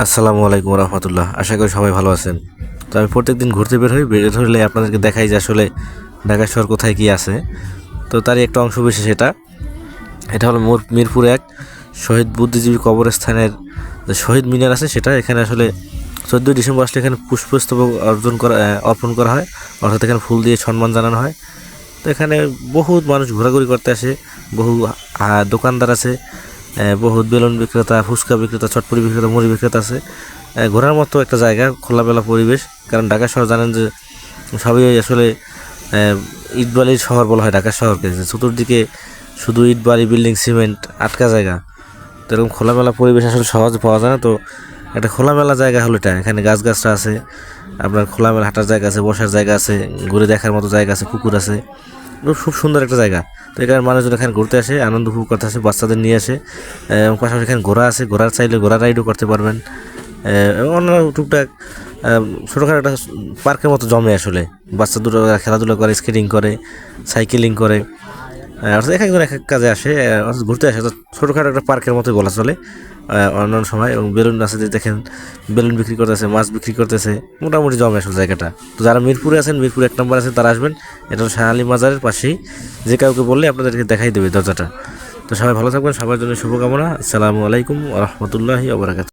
আসসালামু আলাইকুম রহমতুল্লাহ। আশা করি সবাই ভালো আছেন। তো আমি প্রত্যেকদিন ঘুরতে বের হলে আপনাদেরকে দেখাই যে আসলে ঢাকা শহর কোথায় কি আছে। তো তারই একটা অংশ বিশেষ এটা। এটা হলো মিরপুর এক শহীদ বুদ্ধিজীবী কবরস্থানের যে শহীদ মিনার আছে, সেটা এখানে আসলে 14ই ডিসেম্বর আসলে এখানে পুষ্পস্তবক অর্পণ করা হয়, অর্থাৎ এখানে ফুল দিয়ে সম্মান জানানো হয়। তো এখানে বহুত মানুষ ঘোরাঘুরি করতে আসে, বহু দোকানদার আছে, বহুত বেলুন বিক্রেতা, ফুচকা বিক্রেতা, চটপটি বিক্রেতা, মুড়ি বিক্রেতা আছে। ঘোরার মতো একটা জায়গা, খোলামেলা পরিবেশ। কারণ ঢাকা শহর জানেন যে সবই আসলে ইটবালির শহর বলা হয় ঢাকা শহরকে, যে চতুর্দিকে শুধু ইটবালি, বিল্ডিং, সিমেন্ট আটকা জায়গা। তো এরকম খোলামেলা পরিবেশ আসলে সহজে পাওয়া যায় না। তো একটা খোলামেলা জায়গা হলো এটা। এখানে গাছগাছরা আছে, আপনার খোলামেলা হাঁটার জায়গা আছে, বসার জায়গা আছে, ঘুরে দেখার মতো জায়গা আছে, পুকুর আছে। খুব সুন্দর একটা জায়গা। তো এখানে মানুষজন এখানে ঘুরতে আসে, আনন্দ উপভোগ করতে আসে, বাচ্চাদের নিয়ে আসে। এবং পাশাপাশি এখানে ঘোড়া আছে, ঘোড়ার চাইলে ঘোড়া রাইডও করতে পারবেন। এবং অন্যান্য টুকটাক ছোটোখাটো একটা পার্কের মতো জমে আসলে। বাচ্চা দুটো খেলাধুলা করে, স্কেটিং করে, সাইকেলিং করে। অর্থাৎ এক একজন এক এক কাজে আসে, অর্থাৎ ঘুরতে আসে। তো ছোটোখাটো একটা পার্কের মতোই বলা চলে অন্যান্য সময়। এবং বেলুন আছে, যে দেখেন বেলুন বিক্রি করতেছে, মাছ বিক্রি করতেছে, মোটামুটি জমে আসলে জায়গাটা। তো যারা মিরপুরে আছেন, মিরপুর 1 নম্বর আছে, তারা আসবেন। এটা হলো শাহ আলী মাজারের পাশেই। যে কাউকে বললে আপনাদেরকে দেখাই দেবে দরজাটা। তো সবাই ভালো থাকবেন, সবার জন্য শুভকামনা। আসসালামু আলাইকুম ওয়া রাহমাতুল্লাহি ওয়া বারাকাতুহু।